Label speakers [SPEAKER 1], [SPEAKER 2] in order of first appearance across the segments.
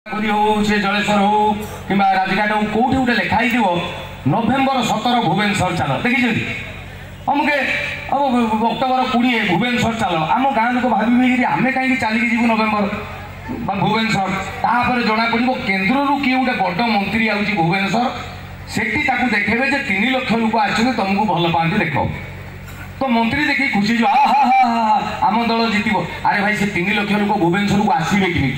[SPEAKER 1] हो से जलेश्वर हो कि राजघाट हो कौटी गोटे लिखाई नवेम्बर 17 भुवनेश्वर चल देखी अमुके अब अक्टोबर 20 भुवनेश्वर चल आम गाँ लोक भावी आम कहीं चलिकी जीव नवेम्बर भुवनेश्वर तापर जना पड़ो केन्द्र किए गोटे बड़ मंत्री आउची भुवनेश्वर सेठी देखेबे जे 3 लाख लोक आछन तुमको भल पाती देख तो मंत्री देखी खुशी जो हा हा हा आम दल जितब अरे भाई से 3 लाख लोक भुवनेश्वर को आसवे कि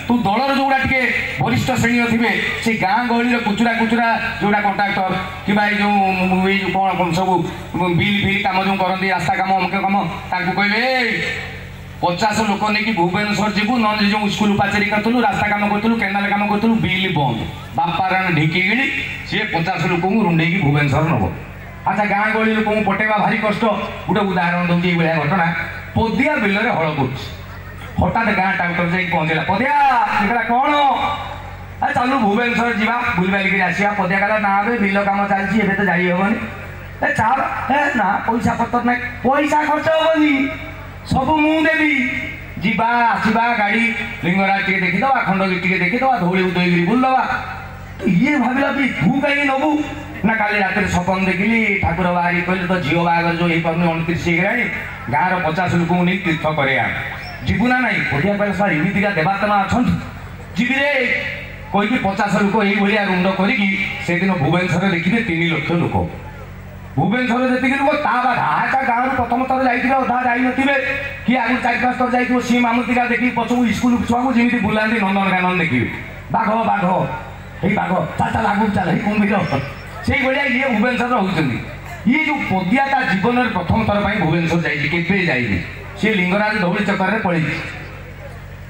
[SPEAKER 1] तू दलर जोड़ा टे वरिष्ठ श्रेणी थे से गाँ गहली कुचुरा कुचुरा जोड़ा कंट्राक्टर कि जो कौन सब बिल फिल कम जो करती रास्ता कम अमुक कम कहे 50 लोक नहीं भुवनेश्वर जीवु न जो स्कूल पाचेरी करूँ रास्ता कम करूँ केनाल कम करूँ बिल बंद बापार ढिकी गिड़ी सी 50 लोक रुंडे भुवनेश्वर नब। अच्छा गाँ गहली लोक पटेवा भारी कष्ट गोटे उदाहरण दूसरी ये घटना पदिया बिल में हल कर हठात गाँ ट्राक्टर जाए पहुँचला पदिया कौन चलू भुवनेश्वर जा बुल बालिक आसा पदिया कहला ना बिल कम चलती तो जाहबनी चाल ना पैसा पतर ना पैसा खर्च हेनी सब मुदेवी जीवा आसवा गाड़ी लिंगराज टे देखीदे खंडगिरी टे देखीदे धौली उदयगिरी बुलदवा तो ये भाविला भी तू कहीं नबू ना काली रात सपन देखिली ठाकुर बाहरी कहले तो झील बाहर जो हो पार्टी 29 होगा गाँव 50 लोक नहीं तीर्थ कर जीवु ना ना पदिया कहे सर एमतीका देवात्मा अच्छा जीवी रे कहीकि 50 लोक ये रुंड कर भुवनेश्वर देखिए 3 लाख लोक भुवनेश्वर जी लोक ता गाँव प्रथम थर जाइए अधा जाइन किए आगे 4-5 थर जाइए सी मामूतिका देखिए पछू स्कूल छुआ को जमी बुलाती नंदनकानन देखिए बाघ बाघ ये बाघ चाचा लागू चल कुंभीर से भाया ये भुवनेश्वर होती ये जो पदिया जीवन में प्रथम थर पर भुवनेश्वर जाइए सी लिंगराज धौली चक्कर में पड़ी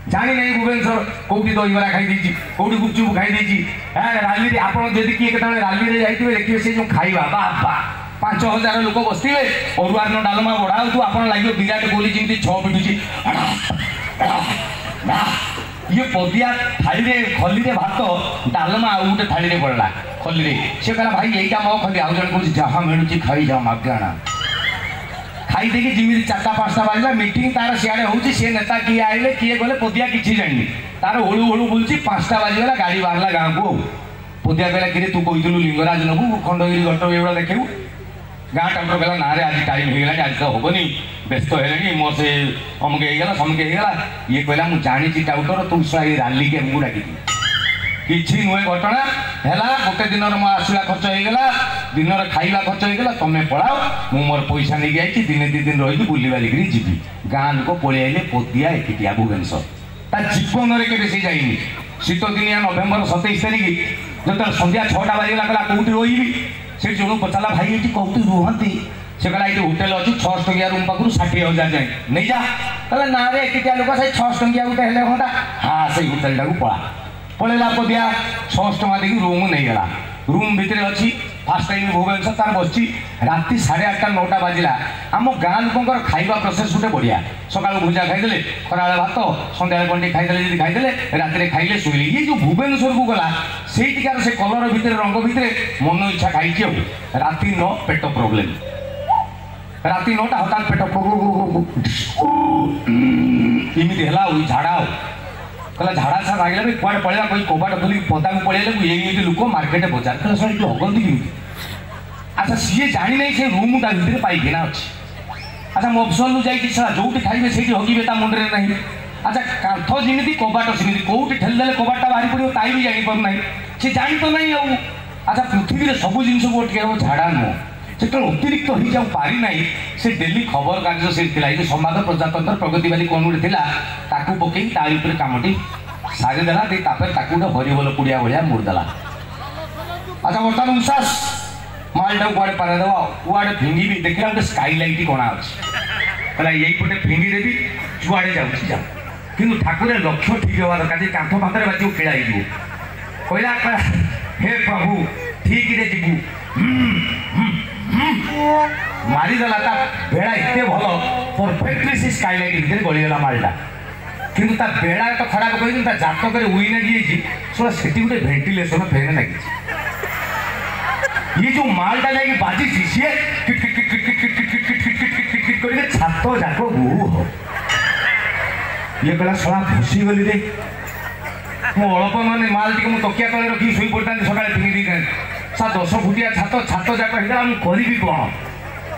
[SPEAKER 1] जानी नहीं भुवनेश्वर कौटी दहीबरा खाई कौटी गुपचुप खाई राली आपड़ जब किए के राली जाइए देखिए से जो खाइबा बाबा 5000 लोक बसते अरुआन डालमा बढ़ा तू आप लगे विराट कोहली जमी 6 पिटुची ये पदिया थाली खली भात डालमा आउ गोटे थाली पड़ा खली से कहला भाई यहीटा मो खली आउ जन कह जहाँ मिलूँ खाई जाओ मागणा खाई देखी जमी 4-5टा बाजला मीटिंग तार सियाड़े होची सी नेता किए आइले किए गले पदिया किसी जानी तार हलू हलू बुलूची 5टा बाजीगला गाड़ी बाहरला गाँव को पदिया कहला कि तू कहलु लिंगराज नबू खंडगिरी घट एगुड़ा देखू गाँ टाइम कहला ना रे आज टाइम हो गला आज तो हेनी व्यस्त है मोर से अमुक होगा समुक होगा ये कहला मुझे जानी टाउटर तू राली के हमको डाकी किसी नुहे घटना है गोटे दिन मो आसला खर्च होगा दिन खाइबा खर्च होगा तुम्हें पढ़ाओ मु मोर पैसा नहीं जाइए दिने 2 दिन रही बुली बालिक जी गाँ लोक पलि आइले पदिया एकिटिया भुवनेश्वर ता जीवन में केवे से जाइनी शीत दिनिया नवेम्बर 27 तारिख जो संध्या 6टा बाजला कहला कौटी रही से जन पचारा भाई ये कौटी रुहती से कहला ये होटेल अच्छी 600 टंकिया रूम पाखु 60,000 जाए नहीं जा कहला ना रे एकिटिया लोक से 600 टंकिया गोटे हेले हटा हाँ से होटेल टाक पड़ा पलैला पदिया 600 टंका देखिए रूम नहीं गला रूम भितर अच्छी फास्ट टाइम भुवनेश्वर तार बस राति 8:30-9टा बाजिला आम गाँ लोक खाइबा प्रोसेस गोटे बढ़िया सका भुजा खाईदे खरा भात सन्ध्या कंटे खाईदे खाईदे राति खाइले शुले ये जो भुवनेश्वर को गला से से कलर भितर रंग भितर मन इच्छा खाई राति 9 पेट प्रोब्लेम राति 9टा हठात पेट इमिति है झाड़ा कहला झाड़ा छाड़ लगे भी कुआड़े पड़ा कोई कबाट खोल पदा को पड़े ये लोक मार्केट बजार कहला सर ये हगंती कि अच्छा सी जानी नहीं से रूम ता भीतर पाइखाना अच्छी अच्छा मफसल जाइए जो खाइबे से हगिबे ता मुंडे नहीं अच्छा कांथ जमी कबाट सेमती कौटी ठेलीदे कबाटा बाहरी पड़ो ताई भी जापर ना सी जानी तो नहीं आउ अच्छा पृथ्वी सब जिन को अटक झाड़ा नुह से अतिरिक्त हो जाऊ पारि ना से डेली खबर कागज से ये संवाद प्रजातंत्र प्रगतिवादी कौन गोटे ताकू पकई तार कमटी सारीदेला गोटे हरिबोल पुड़िया भाया मुड़देला। अच्छा बर्तमान उषास मालटा कुआड़े पारदेव कुआड़े फिंगी भी देखला गोटे स्काईलाइट कणा अच्छी कहला यहीपटे फिंगी देवी जुआड़े जाऊँ कि ठाकुर लक्ष्य ठीक हवा दरकार कांथ पाखे बाजी खेला कहला हे प्रभु ठीक रे जीवु मारिदेला बेड़ा एत भल परफेक्टली से स्काईलाइट भितर गलीगला मालटा किंतु ता बेड़ा तो खराब कही जातक उई लगी शोला से गोटे भेंटिलेसन फैन लगी ये जो मालटा जाकि बाजी सी छात जाक गु ये कहला शला घुसी गली रे ମୁଁ ଅଳ୍ପ ମାନେ ମାଲ ଟିକେ ମୁଁ ତକିଆ ତଳେ ରଖିକି ଶୋଇ ପଡ଼ିଥାନ୍ତି ସକାଳେ ଫିଙ୍ଗି ଦେଇଥାନ୍ତି। ସା 10 ଫୁଟିଆ ଛାତ ଯାକ ହେଇଗଲା ମୁଁ କରିବି କ'ଣ?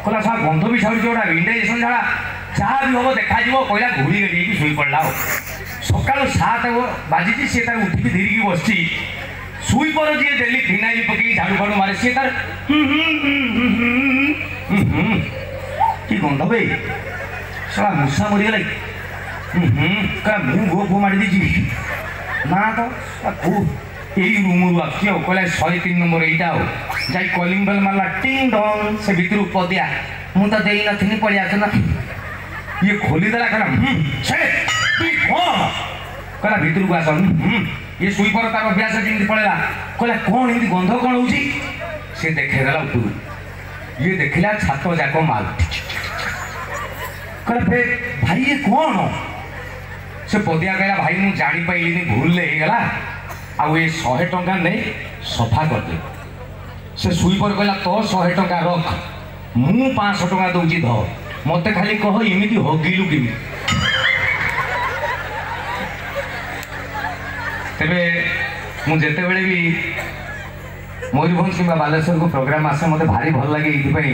[SPEAKER 1] କହିଲା ସା ଗନ୍ଧ ବି ଛାଡ଼ୁଛି ଗୋଟା ଇଣ୍ଡେକ୍ସନ ଝାଡ଼ା ଯାହା ବି ହବ ଦେଖାଯିବ କହିଲା ଘୋଡ଼ି ଗଡ଼ିକି ଶୋଇ ପଡ଼ିଲା। ଆଉ ସକାଳୁ 7 ବାଜିଛି ସିଏ ତାର ଉଠିକି ଧୀରିକି ବସିଛି। ଶୋଇପର ଯିଏ ଡେଲି ଫିନାଇଲ ପକେଇକି ଝାଡ଼ୁ ଫାଡ଼ୁ ମାରେ ସିଏ ତାର କି ଗନ୍ଧ ବେ ଶଳା ମୂଷା ମରିଗଲା କହିଲା ମୁଁ ଗୋ ମାଡ଼ି ଦେଇଯିବି ନା ତ ଏଇ ରୁମରୁ ଆସୁଛି ଆଉ କହିଲା 103 ନମ୍ବର ଏଇଟା ଆଉ ଯାଇ କଲିଂ ବେଲ୍ ମାରିଲା ଟିଙ୍ଗ ଡଙ୍ଗ ସେ ଭିତରୁ ପଦିଆ ମୁଁ ତ ଦେଇନଥିଲି ପଳେଇ ଆସ ନା ଇଏ ଖୋଲିଦେଲା କହିଲା କହିଲା ଭିତରକୁ ଆସ ଇଏ ଶୋଇପର ତାର ଅଭ୍ୟାସ ଯେମିତି ପଳେଇଲା କହିଲା କ'ଣ ଏମିତି ଗନ୍ଧ କ'ଣ ହେଉଛି ସେ ଦେଖେଇଦେଲା ଉପରୁ ଇଏ ଦେଖିଲା ଛାତ ଯାକ ମାଲ କହିଲା ଫେ ଭାଇ ଇଏ କ'ଣ ସେ ପଦିଆ କହିଲା ଭାଇ ମୁଁ ଜାଣିପାରିଲିନି ଭୁଲରେ ହେଇଗଲା ଆଉ ଏ 100 ଟଙ୍କା ନେଇ ସଫା କରିଦେ ସେ ଶୋଇପର କହିଲା ତ 100 ଟଙ୍କା ରଖ ମୁଁ 500 ଟଙ୍କା ଦଉଛି ଧ ମତେ ଖାଲି କହ ଏମିତି ହଗିଲୁ କେମିତି ତେବେ ମୁଁ ଯେତେବେଳେ ବି ମୟୂରଭଞ୍ଜ କିମ୍ବା ବାଲେଶ୍ୱରକୁ ପ୍ରୋଗ୍ରାମ ଆସେ ମୋତେ ଭାରି ଭଲ ଲାଗେ ଏଇଥିପାଇଁ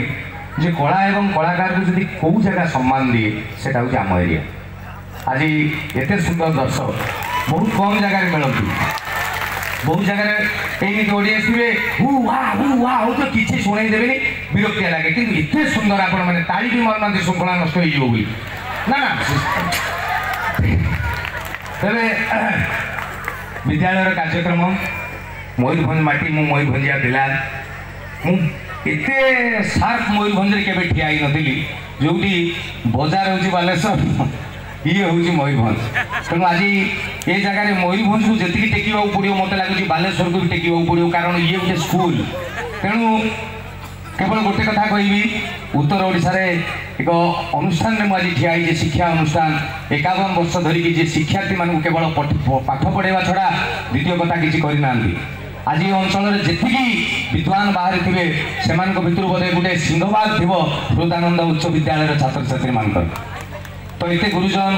[SPEAKER 1] ଯେ କଳା ଏବଂ କଳାକାରକୁ ଯଦି କେଉଁ ଜାଗା ସମ୍ମାନ ଦିଏ ସେଟା ହେଉଛି ଆମ ଏରିଆ। ଆଜି ଏତେ ସୁନ୍ଦର ଦର୍ଶକ ବହୁତ କମ୍ ଜାଗାରେ ମିଳନ୍ତି ବହୁତ ଜାଗାରେ ଏମିତି ଓଡ଼ିଆ ଆସିବେ ହୁ ୱା ହଉ ତ କିଛି ଶୁଣେଇ ଦେବେନି ବିରକ୍ତିଆ ଲାଗେ କିନ୍ତୁ ଏତେ ସୁନ୍ଦର ଆପଣମାନେ ତାଳି ବି ମାରୁନାହାନ୍ତି ଶୃଙ୍ଖଳା ନଷ୍ଟ ହେଇଯିବ ବୋଲି ନା ନା ତେବେ ବିଦ୍ୟାଳୟର କାର୍ଯ୍ୟକ୍ରମ ମୟୂରଭଞ୍ଜ ମାଟି ମୁଁ ମୟୂରଭଞ୍ଜିଆ ପିଲା ମୁଁ ଏତେ ସାର୍ପ ମୟୂରଭଞ୍ଜରେ କେବେ ଠିଆ ହେଇନଥିଲି ଯେଉଁଠି ବଜାର ହେଉଛି ବାଲେଶ୍ୱର ଇଏ ହେଉଛି ମୟୂରଭଞ୍ଜ ତେଣୁ ଆଜି ଏ ଜାଗାରେ ମୟୂରଭଞ୍ଜକୁ ଯେତିକି ଟେକିବାକୁ ପଡ଼ିବ ମୋତେ ଲାଗୁଛି ବାଲେଶ୍ୱରକୁ ବି ଟେକିବାକୁ ପଡ଼ିବ କାରଣ ଇଏ ଗୋଟେ ସ୍କୁଲ ତେଣୁ କେବଳ ଗୋଟେ କଥା କହିବି ଉତ୍ତର ଓଡ଼ିଶାରେ ଏକ ଅନୁଷ୍ଠାନରେ ମୁଁ ଆଜି ଠିଆ ହେଇଛି ଶିକ୍ଷା ଅନୁଷ୍ଠାନ 51 ବର୍ଷ ଧରିକି ଯେ ଶିକ୍ଷାର୍ଥୀମାନଙ୍କୁ କେବଳ ପାଠ ପଢ଼ାଇବା ଛଡ଼ା ଦ୍ୱିତୀୟ କଥା କିଛି କରିନାହାନ୍ତି। ଆଜି ଏ ଅଞ୍ଚଳରେ ଯେତିକି ବିଦ୍ୱାନ ବାହାରେ ଥିବେ ସେମାନଙ୍କ ଭିତରୁ ବୋଧେ ଗୋଟେ ସିଂହଭାଗ ଥିବ ହୃଦାନନ୍ଦ ଉଚ୍ଚ ବିଦ୍ୟାଳୟର ଛାତ୍ରଛାତ୍ରୀମାନଙ୍କର ତ ଏତେ ଗୁରୁଜନ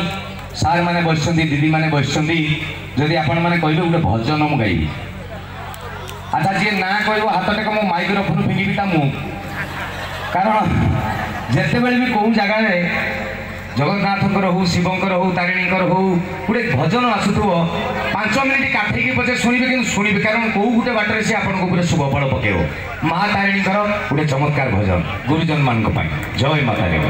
[SPEAKER 1] ସାର୍ ମାନେ ବସିଛନ୍ତି ଦିଦିମାନେ ବସିଛନ୍ତି ଯଦି ଆପଣମାନେ କହିବେ ଗୋଟେ ଭଜନ ମୁଁ ଗାଇବି ଆଚ୍ଛା ଯିଏ ନା କହିବ ହାତଟାକ ମୁଁ ମାଇକ୍ରୋଫୋନ୍ ଫିଙ୍ଗିବି ତା ମୁଁ କାରଣ ଯେତେବେଳେ ବି କେଉଁ ଜାଗାରେ ଜଗନ୍ନାଥଙ୍କର ହଉ ଶିବଙ୍କର ହଉ ତାରିଣୀଙ୍କର ହଉ ଗୋଟେ ଭଜନ ଆସୁଥିବ 5 ମିନିଟ୍ କାଠେଇକି ପଛେ ଶୁଣିବେ କିନ୍ତୁ ଶୁଣିବେ କାରଣ କେଉଁ ଗୋଟେ ବାଟରେ ସେ ଆପଣଙ୍କ ଉପରେ ଶୁଭ ଫଳ ପକେଇବ ମା ତାରିଣୀଙ୍କର ଗୋଟେ ଚମତ୍କାର ଭଜନ ଗୁରୁଜନମାନଙ୍କ ପାଇଁ ଜୟ ମା ତାରିଣୀ।